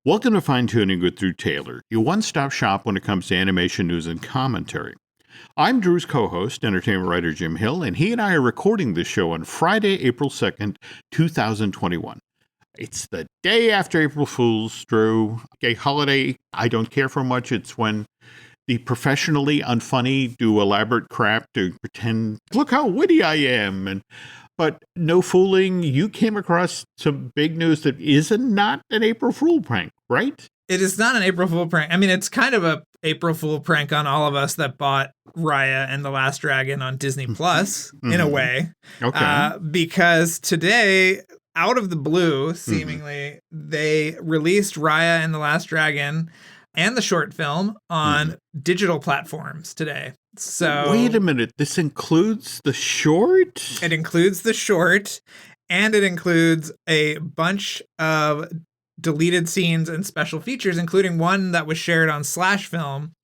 Welcome to Fine Tuning with Drew Taylor, your one-stop shop when it comes to animation news and commentary. I'm Drew's co-host, entertainment writer Jim Hill, and he and I are recording this show on Friday, April 2nd, 2021. It's the day after April Fool's, Drew. A holiday I don't care for much. It's when the professionally unfunny do elaborate crap to pretend, look how witty I am. But no fooling, you came across some big news that is not an April Fool prank, right? It is not an April Fool prank. I mean, it's kind of a April Fool prank on all of us that bought Raya and the Last Dragon on Disney Plus, in a way. Okay. Because today, out of the blue, seemingly, they released Raya and the Last Dragon and the short film on digital platforms today. So wait a minute, this includes the short? It includes the short, and it includes a bunch of deleted scenes and special features, including one that was shared on Slash Film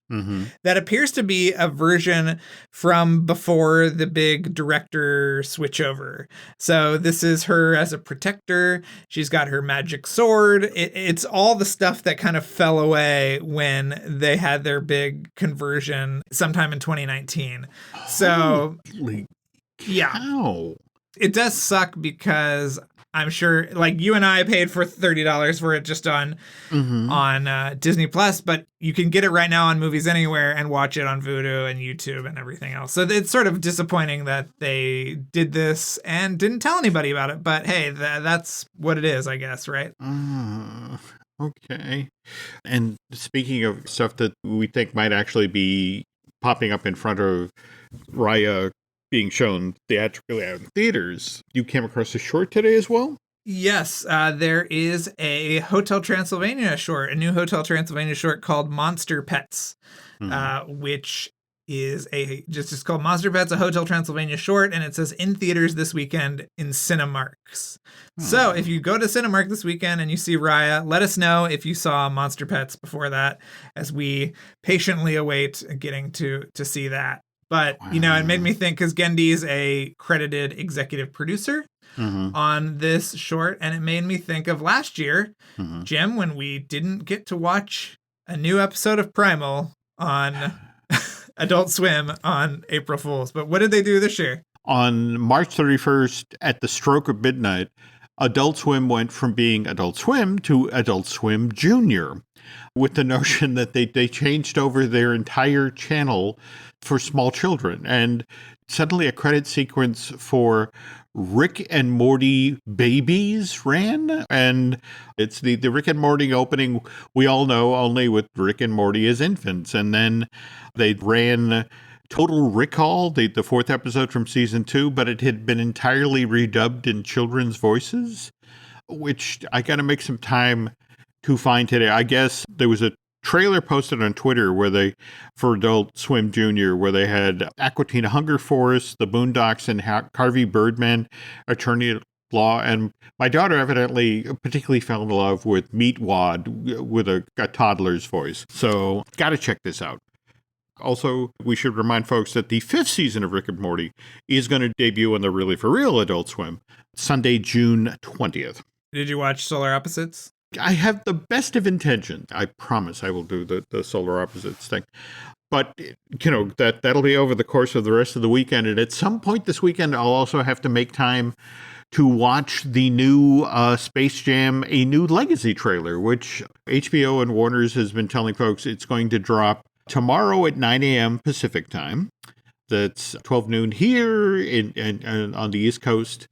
that appears to be a version from before the big director switchover. So this is her as a protector. She's got her magic sword. It's all the stuff that kind of fell away when they had their big conversion sometime in 2019. So, Holy yeah. cow. It does suck because I'm sure, like, you and I paid for $30 for it just on Disney Plus, but you can get it right now on Movies Anywhere and watch it on Vudu and YouTube and everything else. So it's sort of disappointing that they did this and didn't tell anybody about it. But hey, that's what it is, I guess, right? Okay. And speaking of stuff that we think might actually be popping up in front of Raya being shown theatrically out in theaters, you came across a short today as well? Yes, there is a Hotel Transylvania short, a new Hotel Transylvania short called Monster Pets, which is it's called Monster Pets, a Hotel Transylvania short, and it says in theaters this weekend in Cinemarks. So if you go to Cinemark this weekend and you see Raya, let us know if you saw Monster Pets before that, as we patiently await getting to see that. But, you know, it made me think, because Gendy is a credited executive producer on this short, and it made me think of last year, Jim, when we didn't get to watch a new episode of Primal on Adult Swim on April Fool's. But what did they do this year? On March 31st, at the stroke of midnight, Adult Swim went from being Adult Swim to Adult Swim Junior, with the notion that they changed over their entire channel for small children. And suddenly a credit sequence for Rick and Morty Babies ran. And it's the Rick and Morty opening we all know, only with Rick and Morty as infants. And then they ran Total Recall, the fourth episode from season 2, but it had been entirely redubbed in children's voices, which I got to make some time to find today. I guess there was a trailer posted on Twitter for Adult Swim Junior, where they had Aqua Teen Hunger Force, the Boondocks, and Harvey Birdman, attorney at law. And my daughter evidently particularly fell in love with Meat Wad with a toddler's voice. So got to check this out. Also, we should remind folks that the 5th season of Rick and Morty is going to debut on the Really For Real Adult Swim, Sunday, June 20th. Did you watch Solar Opposites? I have the best of intention. I promise I will do the Solar Opposites thing. But, you know, that'll be over the course of the rest of the weekend. And at some point this weekend, I'll also have to make time to watch the new Space Jam, A New Legacy trailer, which HBO and Warner's has been telling folks it's going to drop tomorrow at 9 a.m. Pacific time. That's 12 noon here in on the East Coast.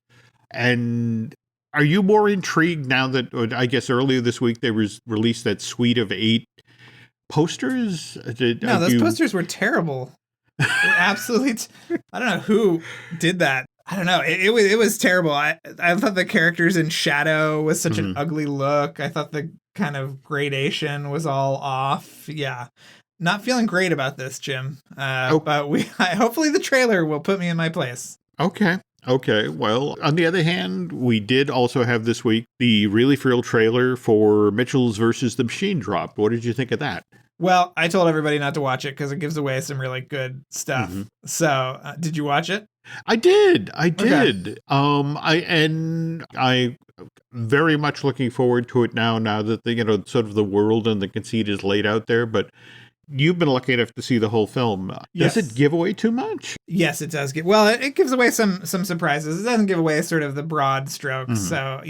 And are you more intrigued now that, I guess earlier this week, they released that suite of 8 posters? No, those posters were terrible. Absolutely. I don't know who did that. I don't know. It was terrible. I thought the characters in shadow was such an ugly look. I thought the kind of gradation was all off. Yeah. Not feeling great about this, Jim. But hopefully the trailer will put me in my place. Okay. Well, on the other hand, we did also have this week the Really For Real trailer for Mitchell's versus the Machine drop. What did you think of that? Well, I told everybody not to watch it because it gives away some really good stuff. Mm-hmm. So, did you watch it? I did. I Okay. did. I very much looking forward to it now that the, sort of the world and the conceit is laid out there. But you've been lucky enough to see the whole film. Yes. Does it give away too much? Yes, it does give. Well, it gives away some surprises. It doesn't give away sort of the broad strokes. Mhm. So,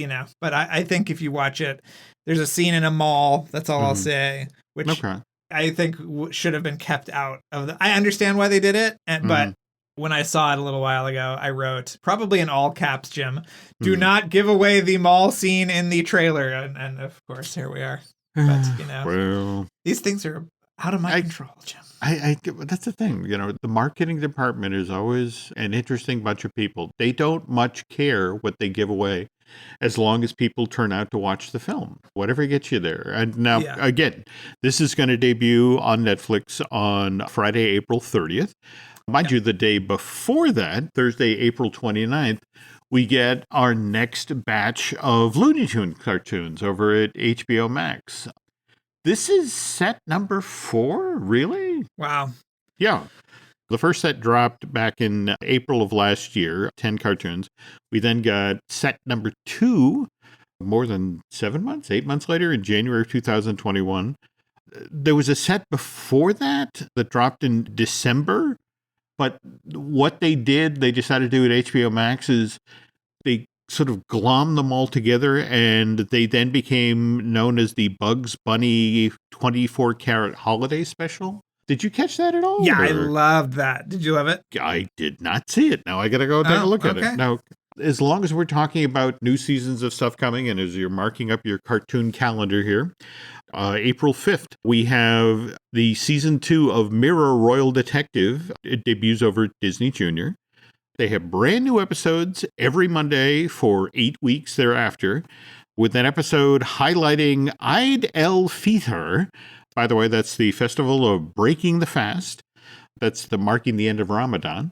but I think if you watch it, there's a scene in a mall. That's all I'll Mhm. say, which Okay. I think should have been kept out of the. I understand why they did it, but Mhm. when I saw it a little while ago, I wrote, probably in all caps, Jim, do Mhm. not give away the mall scene in the trailer. And of course, here we are. But, Well, these things are out of my control, Jim. that's the thing. The marketing department is always an interesting bunch of people. They don't much care what they give away, as long as people turn out to watch the film, whatever gets you there. And now, Yeah. again, this is going to debut on Netflix on Friday, April 30th. Mind you, the day before that, Thursday, April 29th, we get our next batch of Looney Tunes cartoons over at HBO Max. This is set number 4, really? Wow. Yeah. The first set dropped back in April of last year, 10 cartoons. We then got set number 2, more than 7 months, 8 months later, in January of 2021. There was a set before that dropped in December. But what they decided to do at HBO Max is they sort of glommed them all together, and they then became known as the Bugs Bunny 24-karat holiday special. Did you catch that at all? Yeah, I loved that. Did you love it? I did not see it. Now I got to go take a look at it. Now, as long as we're talking about new seasons of stuff coming, and as you're marking up your cartoon calendar here, April 5th, we have the season 2 of Mirror Royal Detective. It debuts over at Disney Junior. They have brand new episodes every Monday for 8 weeks thereafter, with an episode highlighting Eid el-Fitr. By the way, that's the festival of breaking the fast. That's marking the end of Ramadan.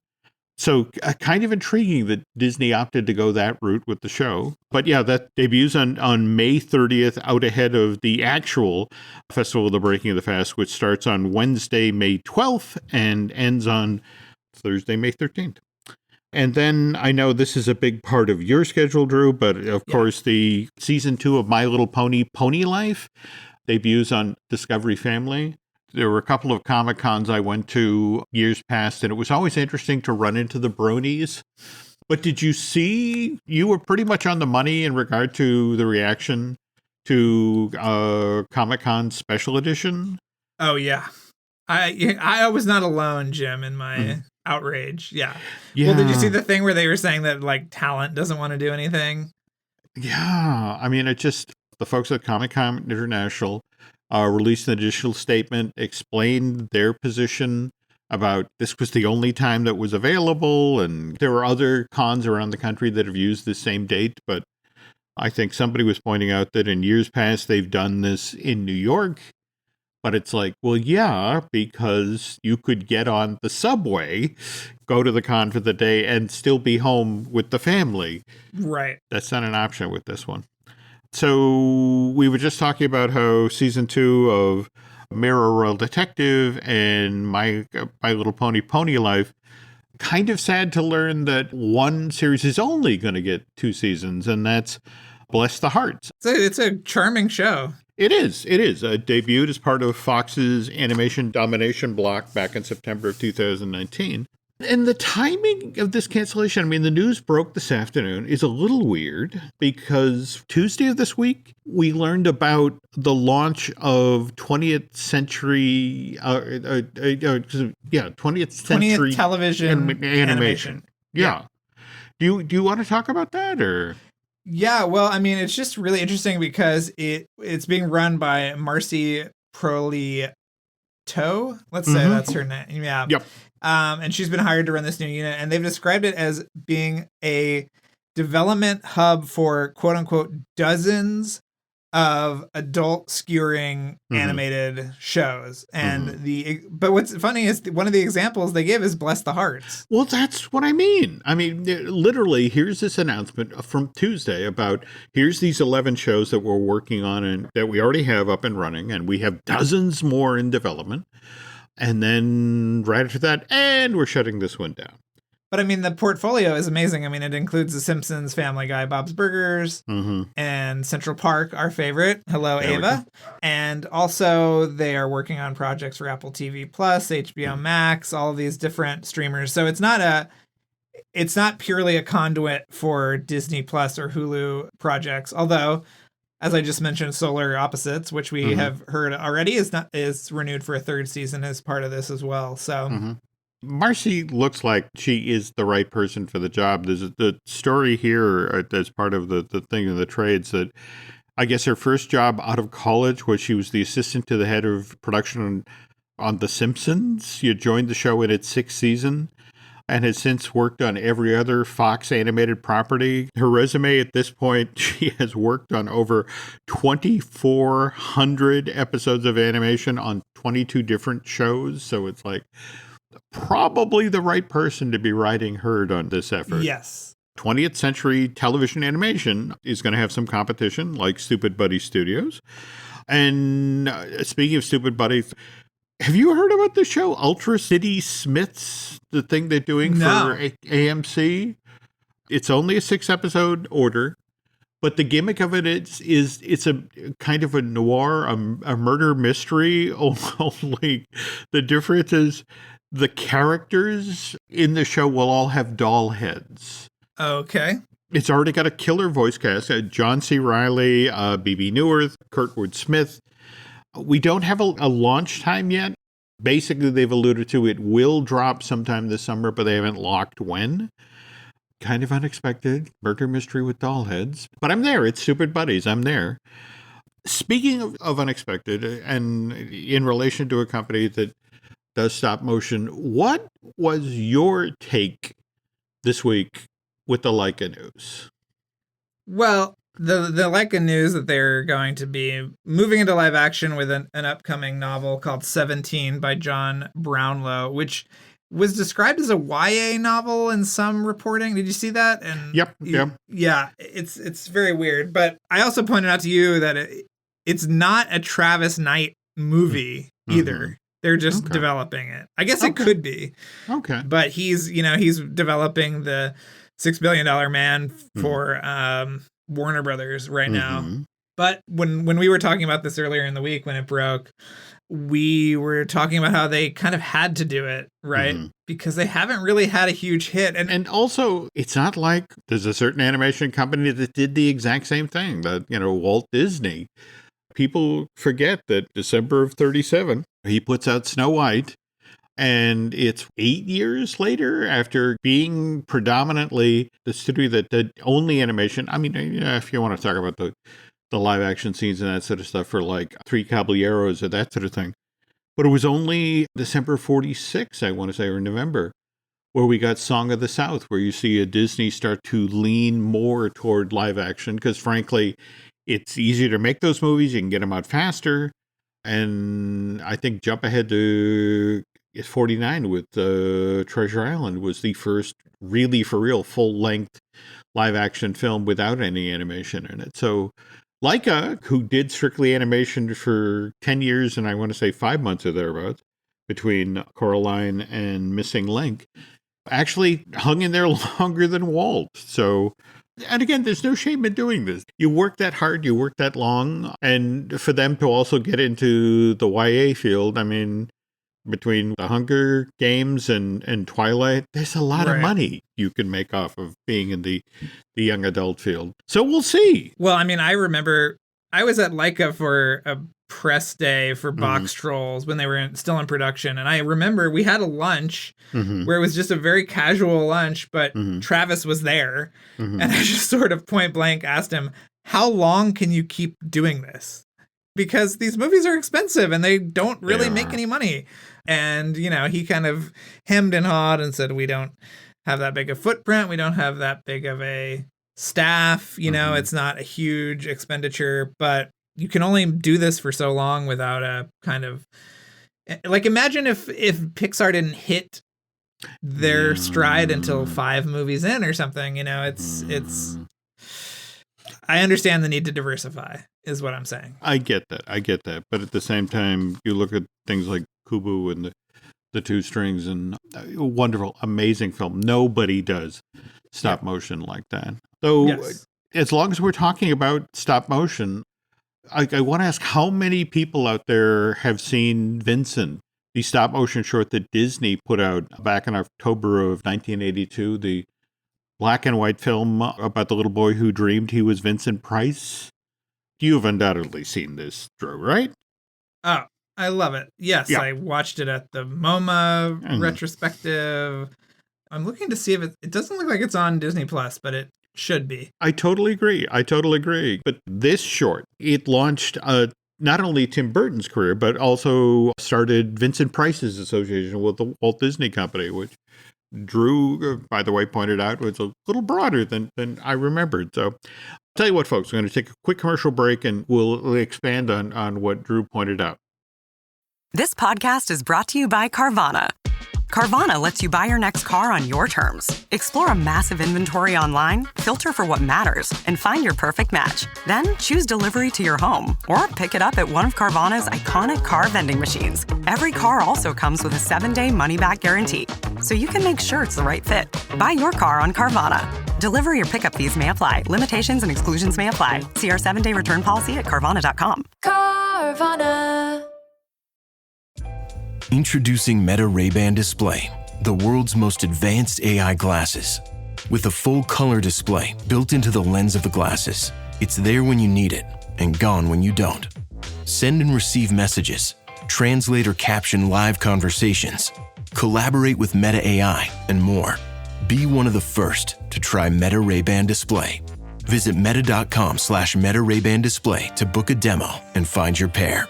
So kind of intriguing that Disney opted to go that route with the show. But yeah, that debuts on May 30th, out ahead of the actual Festival of the Breaking of the Fast, which starts on Wednesday, May 12th, and ends on Thursday, May 13th. And then I know this is a big part of your schedule, Drew, but of course the season 2 of My Little Pony, Pony Life, debuts on Discovery Family. There were a couple of Comic-Cons I went to years past, and it was always interesting to run into the bronies. But did you see, you were pretty much on the money in regard to the reaction to Comic-Con Special Edition? Oh, yeah. I was not alone, Jim, in my outrage. Yeah. Well, did you see the thing where they were saying that, like, talent doesn't want to do anything? Yeah. I mean, the folks at Comic-Con International released an additional statement, explained their position about this was the only time that was available, and there were other cons around the country that have used the same date, but I think somebody was pointing out that in years past they've done this in New York, but it's like, well, yeah, because you could get on the subway, go to the con for the day, and still be home with the family. Right. That's not an option with this one. So we were just talking about how season 2 of Mirror Royal Detective and My Little Pony, Pony Life, kind of sad to learn that one series is only going to get 2 seasons, and that's Bless the Hearts. It's a charming show. It is. It is. Debuted as part of Fox's animation domination block back in September of 2019. And the timing of this cancellation, I mean, the news broke this afternoon, is a little weird because Tuesday of this week, we learned about the launch of 20th century, 20th television animation. Yeah. Do you want to talk about that, or? Yeah, well, I mean, it's just really interesting because it's being run by Marcy Prolito. Let's say that's her name. Yeah. Yep. And she's been hired to run this new unit, and they've described it as being a development hub for quote unquote dozens of adult skewering animated shows. And but what's funny is one of the examples they give is Bless the Hearts. Well, that's what I mean. I mean, literally, here's this announcement from Tuesday about here's these 11 shows that we're working on and that we already have up and running, and we have dozens more in development. And then right after that, and we're shutting this one down. But I mean, the portfolio is amazing. I mean, it includes The Simpsons, Family Guy, Bob's Burgers, and Central Park, our favorite. Hello, There Ava. And also, they are working on projects for Apple TV Plus, HBO Max, all of these different streamers. So it's not purely a conduit for Disney Plus or Hulu projects. Although, as I just mentioned, Solar Opposites, which we have heard already, is renewed for a third season as part of this as well. So. Marcy looks like she is the right person for the job. There's the story here as part of the thing of the trades that I guess her first job out of college was she was the assistant to the head of production on The Simpsons. She had joined the show in its sixth season and has since worked on every other Fox animated property. Her resume at this point, she has worked on over 2,400 episodes of animation on 22 different shows. So it's like probably the right person to be riding herd on this effort. Yes. 20th century television animation is going to have some competition like Stupid Buddy Studios. And speaking of Stupid Buddies, have you heard about the show Ultra City Smiths, the thing they're doing for AMC? It's only a 6-episode order. But the gimmick of it is it's a kind of a noir, a murder mystery. Only the difference is the characters in the show will all have doll heads. Okay. It's already got a killer voice cast. John C. Reilly, B.B. Newirth, Kurtwood Smith. We don't have a launch time yet. Basically, they've alluded to it will drop sometime this summer, but they haven't locked when. Kind of unexpected. Murder mystery with doll heads. But I'm there. It's Stupid Buddies. I'm there. Speaking of unexpected, and in relation to a company that does stop motion, what was your take this week with the Leica news? Well, the Leica news that they're going to be moving into live action with an upcoming novel called 17 by John Brownlow, which was described as a YA novel in some reporting. Did you see that? And Yep. Yeah, it's very weird. But I also pointed out to you that it's not a Travis Knight movie either. They're just developing it. I guess it could be. Okay. But he's developing the $6 billion man for Warner Brothers right now. But when we were talking about this earlier in the week when it broke, we were talking about how they kind of had to do it, right? Because they haven't really had a huge hit. And also, it's not like there's a certain animation company that did the exact same thing, that, Walt Disney. People forget that December of 1937, he puts out Snow White, and it's 8 years later after being predominantly the studio that did only animation. I mean, if you want to talk about the live action scenes and that sort of stuff for like Three Caballeros or that sort of thing. But it was only December 1946, I want to say, or November, where we got Song of the South, where you see a Disney start to lean more toward live action, because frankly, it's easier to make those movies. You can get them out faster. And I think jump ahead to 1949 with Treasure Island was the first really for real full-length live action film without any animation in it. So Leica, who did strictly animation for 10 years and I want to say 5 months or thereabouts between Coraline and Missing Link, actually hung in there longer than Walt. So, and again, there's no shame in doing this. You work that hard, you work that long, and for them to also get into the YA field, I mean, between the Hunger Games and Twilight, there's a lot of money you can make off of being in the young adult field. So we'll see. Well, I mean, I remember I was at Leica for a press day for Box Trolls when they were still in production. And I remember we had a lunch where it was just a very casual lunch, but Travis was there. And I just sort of point blank asked him, how long can you keep doing this? Because these movies are expensive and they don't really make any money. And, he kind of hemmed and hawed and said, we don't have that big a footprint. We don't have that big of a staff. It's not a huge expenditure, but you can only do this for so long without a kind of like, imagine if Pixar didn't hit their stride until 5 movies in or something. It's I understand the need to diversify is what I'm saying. I get that. But at the same time, you look at things like Kubo and the Two Strings, and wonderful, amazing film. Nobody does stop motion like that. So as long as we're talking about stop motion, I want to ask how many people out there have seen Vincent, the stop motion short that Disney put out back in October of 1982, the black and white film about the little boy who dreamed he was Vincent Price. You've undoubtedly seen this, Drew, right? Oh, I love it. Yes, yeah. I watched it at the MoMA retrospective. I'm looking to see if it doesn't look like it's on Disney Plus, but it should be. I totally agree. But this short, it launched not only Tim Burton's career, but also started Vincent Price's association with the Walt Disney Company, which Drew, by the way, pointed out was a little broader than I remembered. So I'll tell you what, folks, we're going to take a quick commercial break and we'll expand on what Drew pointed out. This podcast is brought to you by Carvana. Carvana lets you buy your next car on your terms. Explore a massive inventory online, filter for what matters, and find your perfect match. Then choose delivery to your home or pick it up at one of Carvana's iconic car vending machines. Every car also comes with a 7-day money-back guarantee, so you can make sure it's the right fit. Buy your car on Carvana. Delivery or pickup fees may apply. Limitations and exclusions may apply. See our 7-day return policy at Carvana.com. Carvana. Introducing Meta Ray-Ban Display, the world's most advanced AI glasses. With a full-color display built into the lens of the glasses, it's there when you need it and gone when you don't. Send and receive messages, translate or caption live conversations, collaborate with Meta AI, and more. Be one of the first to try Meta Ray-Ban Display. Visit meta.com/Meta Ray-Ban Display to book a demo and find your pair.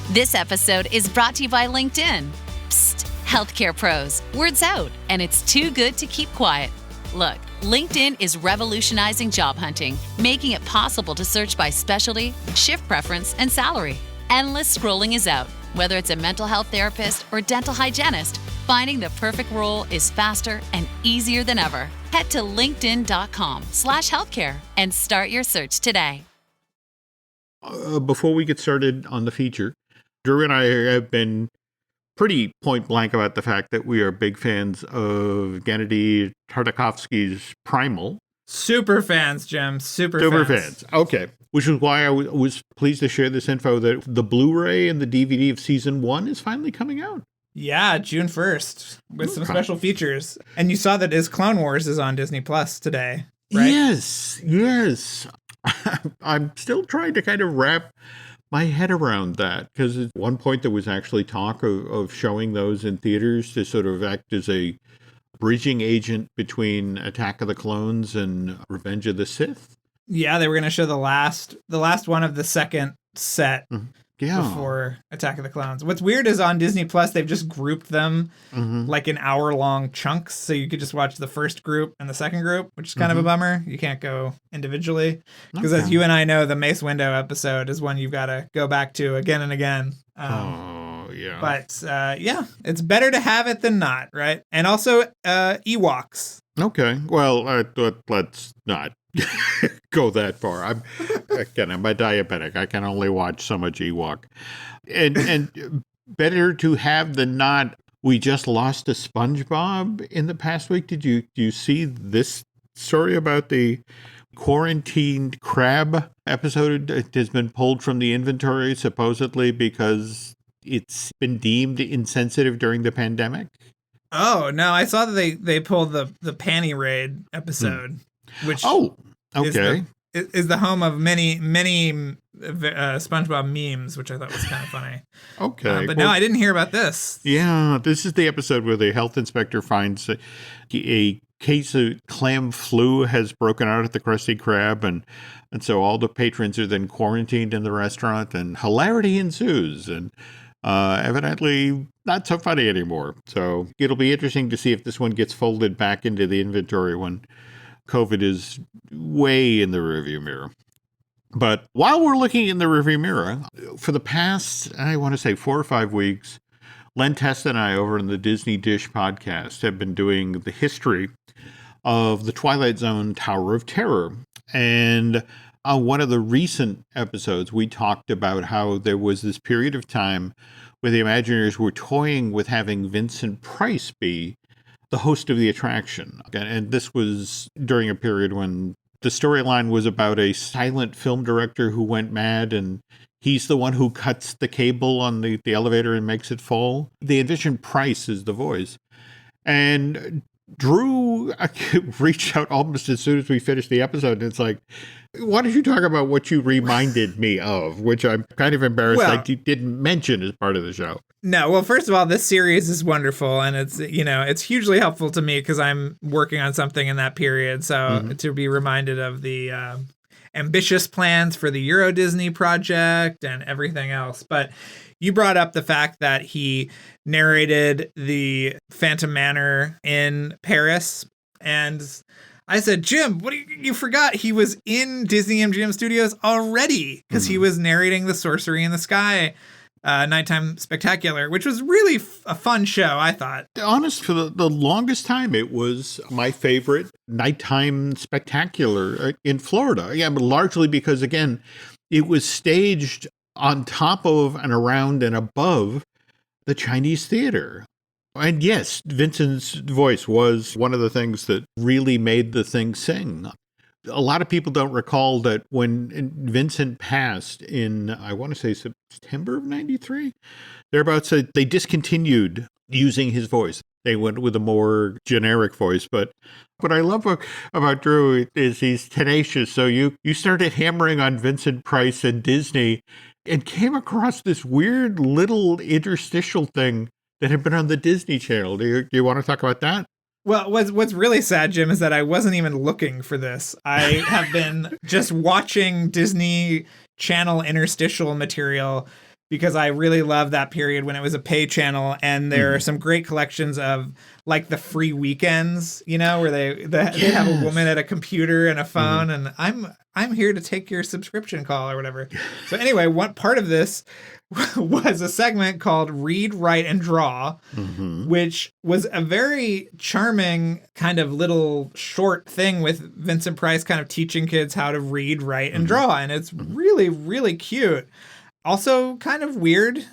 This episode is brought to you by LinkedIn. Psst, healthcare pros, word's out, and it's too good to keep quiet. Look, LinkedIn is revolutionizing job hunting, making it possible to search by specialty, shift preference, and salary. Endless scrolling is out. Whether it's a mental health therapist or dental hygienist, finding the perfect role is faster and easier than ever. Head to linkedin.com/healthcare and start your search today. Before we get started on the feature, Drew and I have been pretty point blank about the fact that we are big fans of Gennady Tartakovsky's Primal. Super fans, Jim. Super fans. Okay. Which is why I was pleased to share this info that the Blu-ray and the DVD of season 1 is finally coming out. Yeah, June 1st with some special features. And you saw that his Clone Wars is on Disney Plus today, right? Yes. I'm still trying to kind of wrap my head around that, because at one point there was actually talk of showing those in theaters to sort of act as a bridging agent between Attack of the Clones and Revenge of the Sith. Yeah, they were going to show the last one of the second set before Attack of the Clones. What's weird is on Disney Plus, they've just grouped them like in hour-long chunks, so you could just watch the first group and the second group, which is kind of a bummer. You can't go individually, because as you and I know, the Mace Windu episode is one you've got to go back to again and again. But it's better to have it than not, right? And also Ewoks. Okay, well, let's not go that far. I'm a diabetic. I can only watch so much Ewok. And better to have than not. We just lost a SpongeBob in the past week. Did you see this story about the quarantined crab episode? It has been pulled from the inventory supposedly because it's been deemed insensitive during the pandemic. Oh, no, I saw that they pulled the Panty Raid episode, which is the home of many SpongeBob memes, which I thought was kind of funny. Okay. But no, I didn't hear about this. Yeah, this is the episode where the health inspector finds a case of clam flu has broken out at the Krusty Krab, and so all the patrons are then quarantined in the restaurant, and hilarity ensues, and evidently not so funny anymore. So it'll be interesting to see if this one gets folded back into the inventory when COVID is way in the rearview mirror. But while we're looking in the rearview mirror, for the past, I want to say 4 or 5 weeks, Len Testa and I over in the Disney Dish podcast have been doing the history of the Twilight Zone Tower of Terror. And on one of the recent episodes, we talked about how there was this period of time where the Imagineers were toying with having Vincent Price be the host of the attraction. And this was during a period when the storyline was about a silent film director who went mad, and he's the one who cuts the cable on the elevator and makes it fall. They envisioned Price as the voice. And Drew reached out almost as soon as we finished the episode, and it's like, why don't you talk about what you reminded me of, which I'm kind of embarrassed that you didn't mention as part of the show. No, well, first of all, this series is wonderful, and it's hugely helpful to me because I'm working on something in that period. So to be reminded of the ambitious plans for the Euro Disney project and everything else. But you brought up the fact that he narrated the Phantom Manor in Paris, and I said, Jim, what you forgot? He was in Disney MGM Studios already because he was narrating the Sorcery in the Sky Nighttime Spectacular, which was really a fun show, I thought. Honest, for the longest time, it was my favorite nighttime spectacular in Florida. Yeah, but largely because, again, it was staged on top of and around and above the Chinese theater. And yes, Vincent's voice was one of the things that really made the thing sing. A lot of people don't recall that when Vincent passed in, I want to say September of 93, thereabouts, they discontinued using his voice. They went with a more generic voice. But what I love about Drew is he's tenacious. So you started hammering on Vincent Price and Disney and came across this weird little interstitial thing that had been on the Disney Channel. Do you want to talk about that? Well, what's really sad, Jim, is that I wasn't even looking for this. I have been just watching Disney Channel interstitial material because I really love that period when it was a pay channel, and there are some great collections of like the free weekends, where they have a woman at a computer and a phone, and I'm here to take your subscription call or whatever. So anyway, one part of this was a segment called Read, Write, and Draw, which was a very charming kind of little short thing with Vincent Price kind of teaching kids how to read, write, and draw. And it's really, really cute. Also kind of weird.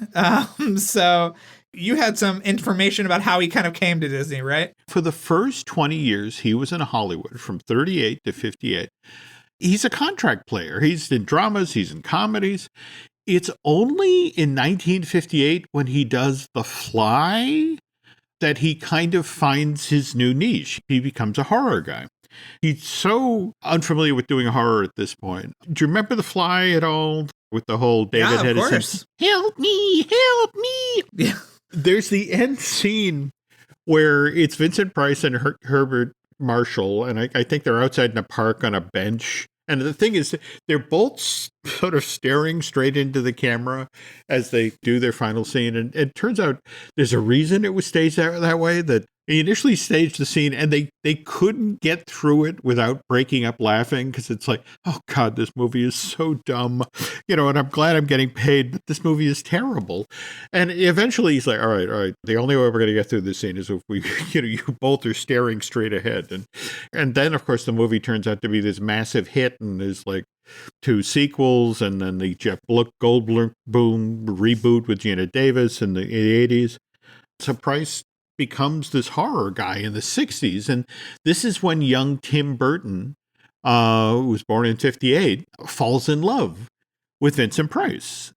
So you had some information about how he kind of came to Disney, right? For the first 20 years, he was in Hollywood from 38 to 58. He's a contract player. He's in dramas. He's in comedies. It's only in 1958 when he does The Fly that he kind of finds his new niche. He becomes a horror guy. He's so unfamiliar with doing horror at this point. Do you remember The Fly at all? With the whole David Hedison, of course. Help me, help me. Yeah. There's the end scene where it's Vincent Price and Herbert Marshall, and I think they're outside in a park on a bench. And the thing is, they're both sort of staring straight into the camera as they do their final scene. And it turns out there's a reason it was staged that way, that they initially staged the scene and they couldn't get through it without breaking up laughing, because it's like, oh God, this movie is so dumb, and I'm glad I'm getting paid, but this movie is terrible. And eventually he's like, all right, the only way we're going to get through this scene is if we, you both are staring straight ahead. And then, of course, the movie turns out to be this massive hit, and there's like 2 sequels, and then the Jeff Goldblum reboot with Gina Davis in the 80s. So Price becomes this horror guy in the 60s. And this is when young Tim Burton, who was born in 58, falls in love with Vincent Price.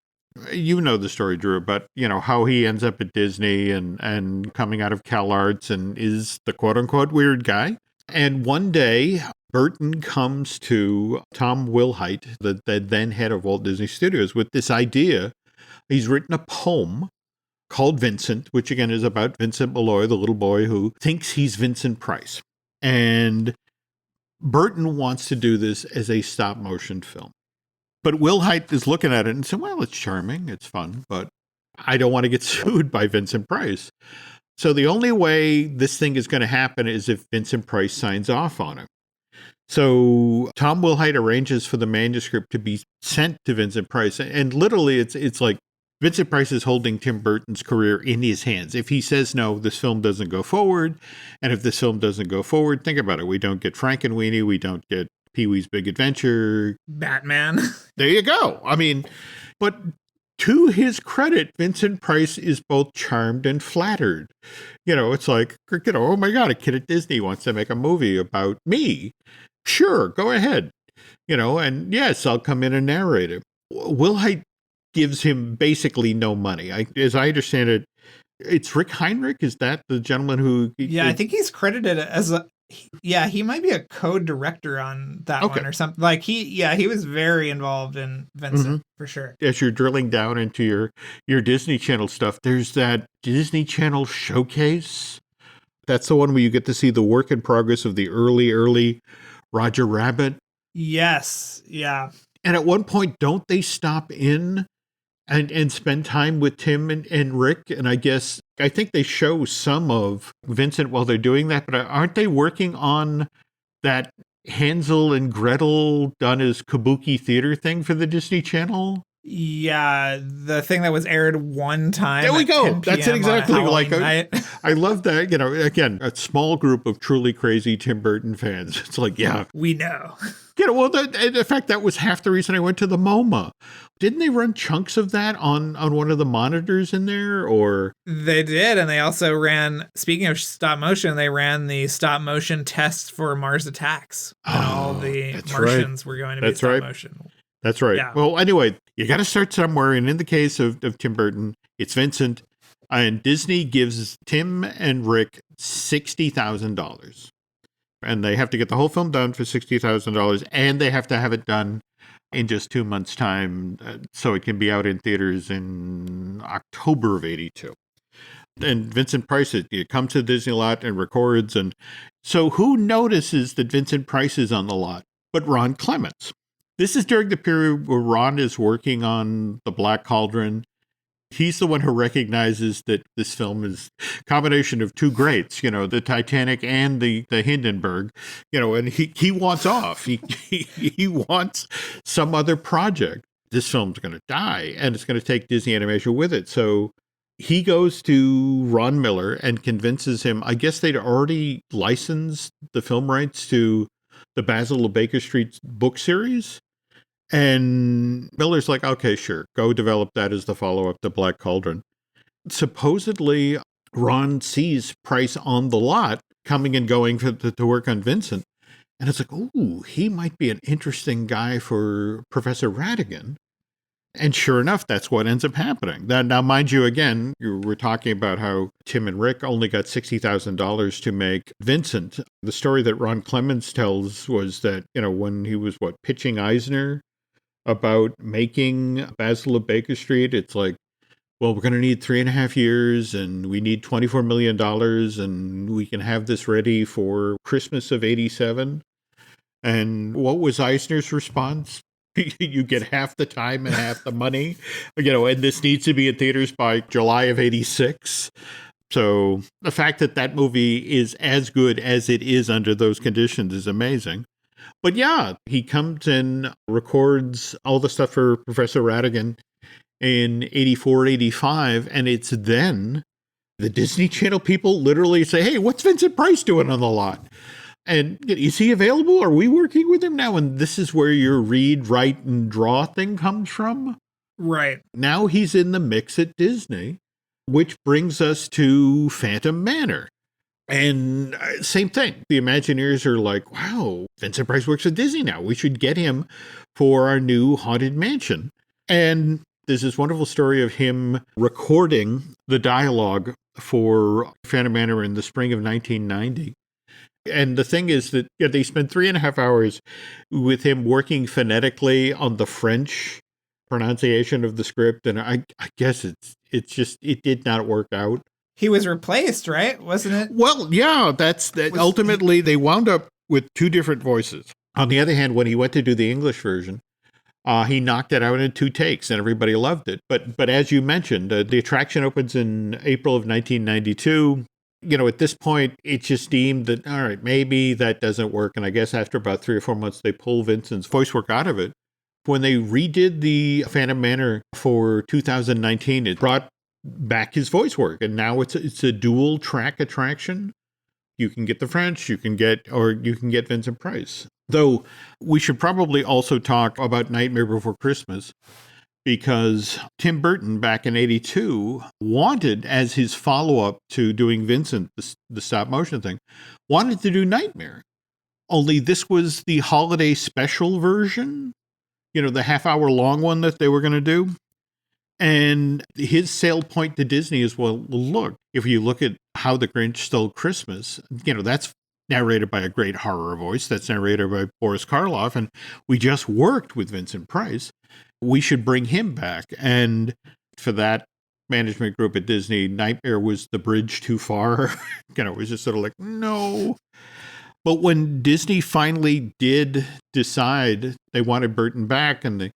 You know the story, Drew, but how he ends up at Disney and coming out of CalArts and is the quote unquote weird guy. And one day Burton comes to Tom Wilhite, the then head of Walt Disney Studios, with this idea. He's written a poem called Vincent, which again is about Vincent Malloy, the little boy who thinks he's Vincent Price. And Burton wants to do this as a stop motion film. But Wilhite is looking at it and saying, well, it's charming, it's fun, but I don't want to get sued by Vincent Price. So the only way this thing is going to happen is if Vincent Price signs off on it. So Tom Wilhite arranges for the manuscript to be sent to Vincent Price. And literally, it's like Vincent Price is holding Tim Burton's career in his hands. If he says no, this film doesn't go forward. And if this film doesn't go forward, think about it. We don't get Frankenweenie. We don't get Pee-wee's Big Adventure. Batman. There you go. I mean, but to his credit, Vincent Price is both charmed and flattered. It's like, oh my God, a kid at Disney wants to make a movie about me. Sure, go ahead. And yes, I'll come in and narrate it. Wilhite gives him basically no money. As I understand it, it's Rick Heinrich. Is that the gentleman who? Yeah, I think he's credited as he might be a co-director on that one or something. Like he was very involved in Vincent for sure. As you're drilling down into your Disney Channel stuff, there's that Disney Channel showcase. That's the one where you get to see the work in progress of the early Roger Rabbit. Yes. Yeah. And at one point, don't they stop in and spend time with Tim and Rick? And I think they show some of Vincent while they're doing that, but aren't they working on that Hansel and Gretel done as kabuki theater thing for the Disney Channel? Yeah, the thing that was aired one time. There we go. That's it exactly. I love that. Again, a small group of truly crazy Tim Burton fans. It's like, yeah, we know. In fact, that was half the reason I went to the MoMA. Didn't they run chunks of that on one of the monitors in there? Or they did, and they also ran. Speaking of stop motion, they ran the stop motion tests for Mars Attacks. And all the Martians were going to be stop motion. That's right. Yeah. Well, anyway, you got to start somewhere. And in the case of Tim Burton, it's Vincent. And Disney gives Tim and Rick $60,000. And they have to get the whole film done for $60,000. And they have to have it done in just 2 months' time so it can be out in theaters in October of 82. And Vincent Price, it comes to Disney lot and records. And so who notices that Vincent Price is on the lot but Ron Clements? This is during the period where Ron is working on The Black Cauldron. He's the one who recognizes that this film is a combination of two greats, the Titanic and the Hindenburg, and he wants off. He wants some other project. This film's going to die, and it's going to take Disney Animation with it. So he goes to Ron Miller and convinces him, I guess they'd already licensed the film rights to the Basil of Baker Street book series. And Miller's like, okay, sure, go develop that as the follow-up to Black Cauldron. Supposedly, Ron sees Price on the lot coming and going to work on Vincent. And it's like, ooh, he might be an interesting guy for Professor Ratigan. And sure enough, that's what ends up happening. Now, mind you, again, you were talking about how Tim and Rick only got $60,000 to make Vincent. The story that Ron Clements tells was that, when he was, pitching Eisner about making Basil of Baker Street, it's like, well, we're going to need 3.5 years and we need $24 million and we can have this ready for Christmas of 87. And what was Eisner's response? You get half the time and half the money, and this needs to be in theaters by July of 86. So the fact that movie is as good as it is under those conditions is amazing. But yeah, he comes and records all the stuff for Professor Ratigan in 84, 85. And it's then the Disney Channel people literally say, hey, what's Vincent Price doing on the lot? And is he available? Are we working with him now? And this is where your read, write, and draw thing comes from. Right. Now he's in the mix at Disney, which brings us to Phantom Manor. And same thing. The Imagineers are like, wow, Vincent Price works at Disney now. We should get him for our new Haunted Mansion. And there's this wonderful story of him recording the dialogue for Phantom Manor in the spring of 1990. And the thing is that they spent 3.5 hours with him working phonetically on the French pronunciation of the script. And I guess it did not work out. He was replaced, right? Wasn't it? Well, yeah, ultimately they wound up with two different voices. On the other hand, when he went to do the English version, he knocked it out in 2 takes and everybody loved it. But as you mentioned, the attraction opens in April of 1992. at this point, it's just deemed that, all right, maybe that doesn't work. And I guess after about 3 or 4 months, they pull Vincent's voice work out of it. When they redid the Phantom Manor for 2019, it brought back his voice work. And now it's a dual track attraction. You can get the French, you can get Vincent Price. Though we should probably also talk about Nightmare Before Christmas, because Tim Burton back in 82 wanted, as his follow-up to doing Vincent, the stop motion thing, wanted to do Nightmare. Only this was the holiday special version, the half-hour long one that they were going to do. And his sale point to Disney is, well, look, if you look at How the Grinch Stole Christmas, that's narrated by a great horror voice. That's narrated by Boris Karloff. And we just worked with Vincent Price. We should bring him back. And for that management group at Disney, Nightmare was the bridge too far. It was just sort of like, no. But when Disney finally did decide they wanted Burton back, and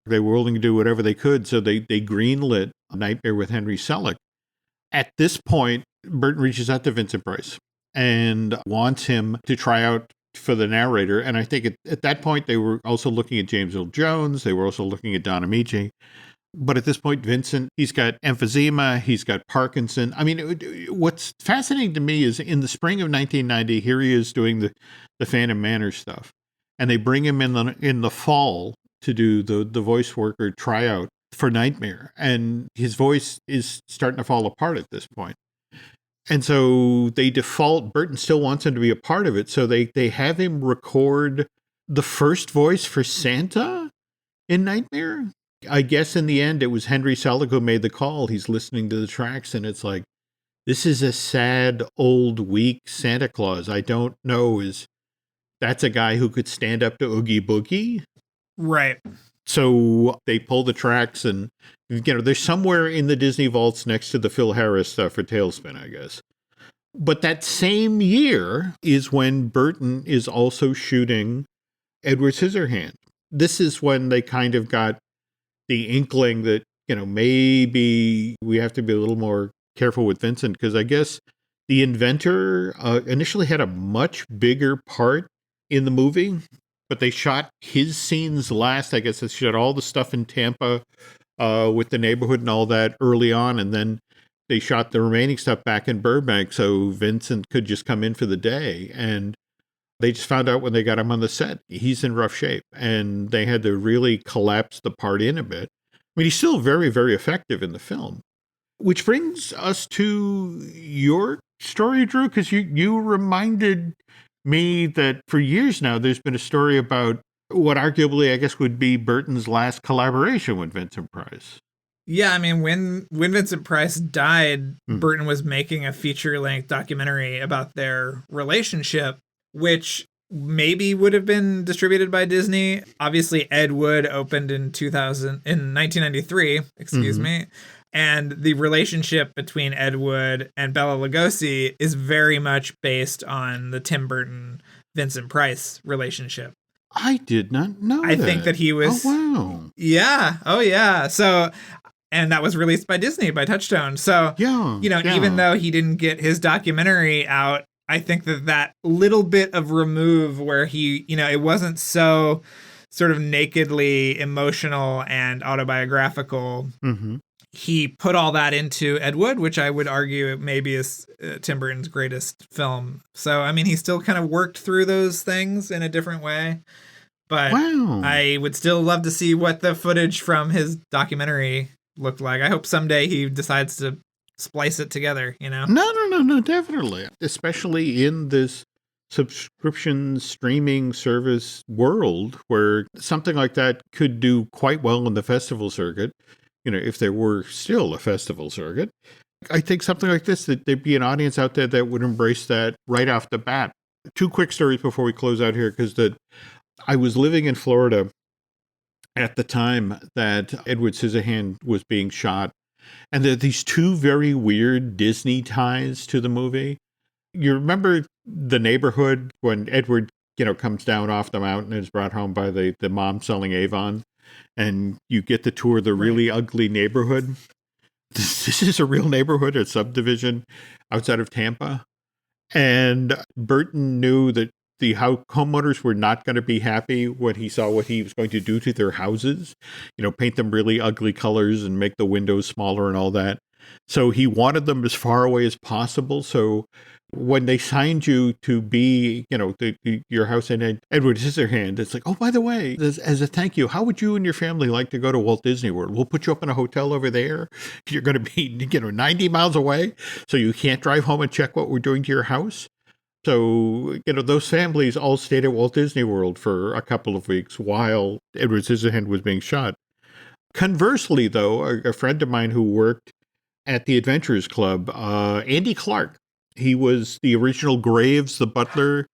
they were willing to do whatever they could, so they greenlit Nightmare with Henry Selick. At this point, Burton reaches out to Vincent Price and wants him to try out for the narrator. And I think at that point, they were also looking at James Earl Jones. They were also looking at Don Amici. But at this point, Vincent, he's got emphysema, he's got Parkinson. I mean, what's fascinating to me is in the spring of 1990, here he is doing the Phantom Manor stuff. And they bring him in the fall to do the voice work or tryout for Nightmare. And his voice is starting to fall apart at this point. And so they default, Burton still wants him to be a part of it. So they have him record the first voice for Santa in Nightmare. I guess in the end, it was Henry Selick who made the call. He's listening to the tracks and it's like, this is a sad, old, weak Santa Claus. I don't know, that's a guy who could stand up to Oogie Boogie? Right. So they pull the tracks and, they're somewhere in the Disney vaults next to the Phil Harris stuff for Tailspin, I guess. But that same year is when Burton is also shooting Edward Scissorhands. This is when they kind of got the inkling that, maybe we have to be a little more careful with Vincent, because I guess the inventor initially had a much bigger part in the movie, but they shot his scenes last. I guess they shot all the stuff in Tampa with the neighborhood and all that early on, and then they shot the remaining stuff back in Burbank so Vincent could just come in for the day. And they just found out when they got him on the set, he's in rough shape, and they had to really collapse the part in a bit. I mean, he's still very, very effective in the film. Which brings us to your story, Drew, because you reminded me that for years now, there's been a story about what arguably, I guess, would be Burton's last collaboration with Vincent Price. Yeah, I mean, when Vincent Price died, Burton was making a feature-length documentary about their relationship, which maybe would have been distributed by Disney. Obviously, Ed Wood opened in 1993, excuse me. And the relationship between Ed Wood and Bela Lugosi is very much based on the Tim Burton, Vincent Price relationship. I did not know I think that he was... Oh, wow. Yeah. Oh, yeah. So... And that was released by Disney, by Touchstone. So, even though he didn't get his documentary out, I think that little bit of remove where he, it wasn't so sort of nakedly emotional and autobiographical. Mm-hmm. He put all that into Ed Wood, which I would argue maybe is Tim Burton's greatest film. So, I mean, he still kind of worked through those things in a different way. But I would still love to see what the footage from his documentary looked like. I hope someday he decides to splice it together, No, definitely. Especially in this subscription streaming service world where something like that could do quite well in the festival circuit, if there were still a festival circuit. I think something like this, that there'd be an audience out there that would embrace that right off the bat. 2 quick stories before we close out here, because I was living in Florida at the time that Edward Scissorhands was being shot. And there are these 2 very weird Disney ties to the movie. You remember the neighborhood when Edward, comes down off the mountain and is brought home by the mom selling Avon, and you get the tour of the really ugly neighborhood. this is a real neighborhood, a subdivision outside of Tampa. And Burton knew that the homeowners were not going to be happy when he saw what he was going to do to their houses, paint them really ugly colors and make the windows smaller and all that. So he wanted them as far away as possible. So when they signed you to be, your house in Edward Scissorhand, it's like, oh, by the way, as a thank you, how would you and your family like to go to Walt Disney World? We'll put you up in a hotel over there. You're going to be, 90 miles away, so you can't drive home and check what we're doing to your house. So, those families all stayed at Walt Disney World for a couple of weeks while Edward Scissorhand was being shot. Conversely, though, a friend of mine who worked at the Adventurers Club, Andy Clark, he was the original Graves, the butler,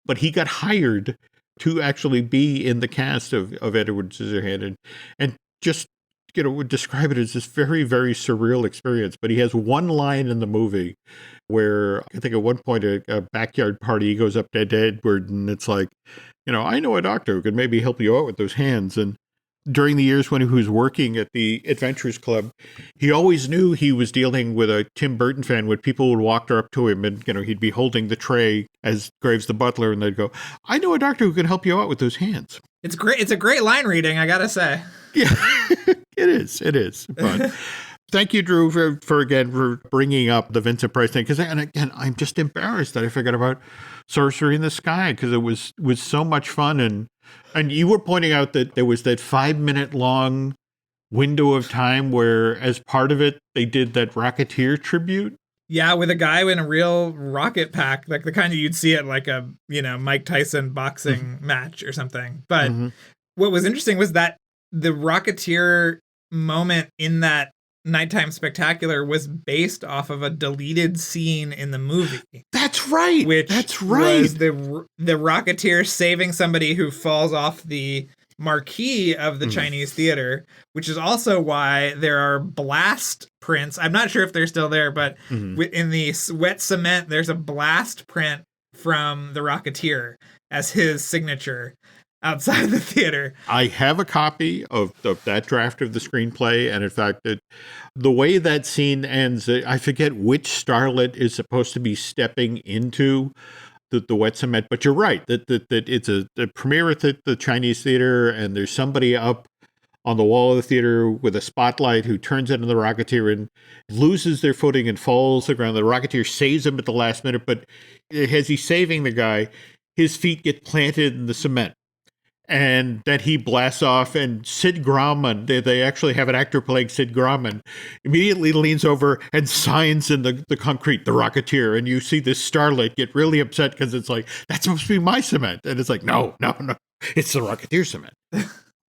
but he got hired to actually be in the cast of Edward Scissorhand and just, would describe it as this very, very surreal experience. But he has one line in the movie where I think at one point a backyard party, he goes up to Edward and it's like, I know a doctor who could maybe help you out with those hands. And during the years when he was working at the Adventurers Club, he always knew he was dealing with a Tim Burton fan when people would walk up to him and, he'd be holding the tray as Graves the butler and they'd go, I know a doctor who can help you out with those hands. It's great. It's a great line reading, I gotta say. Yeah, it is. But thank you, Drew, for bringing up the Vincent Price thing. Because, and again, I'm just embarrassed that I forgot about Sorcery in the Sky because it was so much fun. And you were pointing out that there was that 5-minute long window of time where, as part of it, they did that Rocketeer tribute. Yeah, with a guy in a real rocket pack, like the kind of you'd see at like a, Mike Tyson boxing match or something. But what was interesting was that the Rocketeer moment in that Nighttime Spectacular was based off of a deleted scene in the movie. That's right. That's right. Was the Rocketeer saving somebody who falls off the marquee of the Chinese theater, which is also why there are blast prints. I'm not sure if they're still there, but in the wet cement, there's a blast print from the Rocketeer as his signature outside the theater. I have a copy of that draft of the screenplay, and in fact, the way that scene ends, I forget which starlet is supposed to be stepping into the wet cement, but you're right, that it's a premiere at the Chinese theater, and there's somebody up on the wall of the theater with a spotlight who turns into the Rocketeer and loses their footing and falls to the ground. The Rocketeer saves him at the last minute, but as he's saving the guy, his feet get planted in the cement. And then he blasts off, and Sid Grauman, they actually have an actor playing Sid Grauman, immediately leans over and signs in the concrete, the Rocketeer. And you see this starlet get really upset because it's like, that's supposed to be my cement. And it's like, no, it's the Rocketeer cement.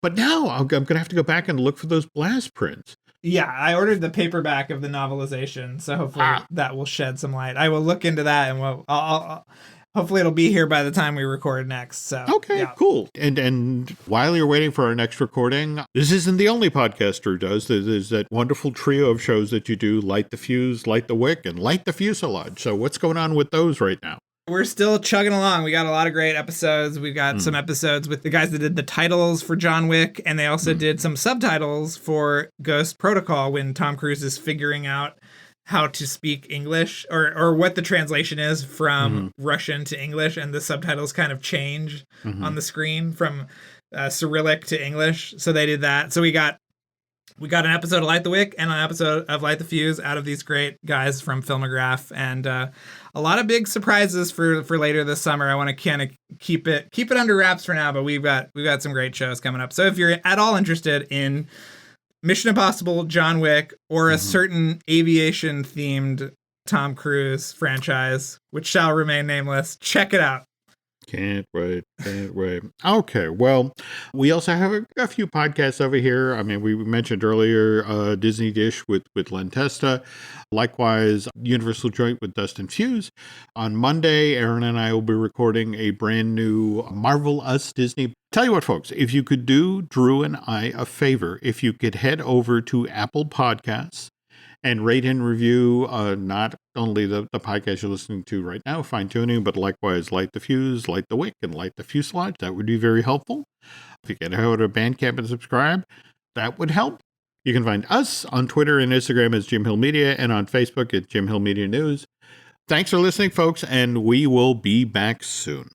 But now I'm going to have to go back and look for those blast prints. Yeah, I ordered the paperback of the novelization, so hopefully that will shed some light. I will look into that, and I'll hopefully it'll be here by the time we record next. So okay, yeah. Cool. And while you're waiting for our next recording, this isn't the only podcast Drew does. There's that wonderful trio of shows that you do: Light the Fuse, Light the Wick, and Light the Fuselage. So what's going on with those right now? We're still chugging along. We got a lot of great episodes. We've got some episodes with the guys that did the titles for John Wick, and they also did some subtitles for Ghost Protocol when Tom Cruise is figuring out how to speak English or what the translation is from Russian to English, and the subtitles kind of change on the screen from Cyrillic to English. So they did that. So we got an episode of Light the Wick and an episode of Light the Fuse out of these great guys from Filmograph, and a lot of big surprises for later this summer. I want to kind of keep it under wraps for now, but we've got some great shows coming up. So if you're at all interested in Mission Impossible, John Wick, or a certain aviation-themed Tom Cruise franchise, which shall remain nameless, check it out. Can't wait. Okay, well, we also have a few podcasts over here. I mean, we mentioned earlier Disney Dish with Len Testa. Likewise, Universal Joint with Dustin Fuse. On Monday, Aaron and I will be recording a brand new Marvel Us Disney. Tell you what, folks, if you could do Drew and I a favor, if you could head over to Apple Podcasts and rate and review not only the podcast you're listening to right now, Fine Tuning, but likewise Light the Fuse, Light the Wick, and Light the Fuselage. That would be very helpful. If you could go to Bandcamp and subscribe, that would help. You can find us on Twitter and Instagram as Jim Hill Media and on Facebook at Jim Hill Media News. Thanks for listening, folks, and we will be back soon.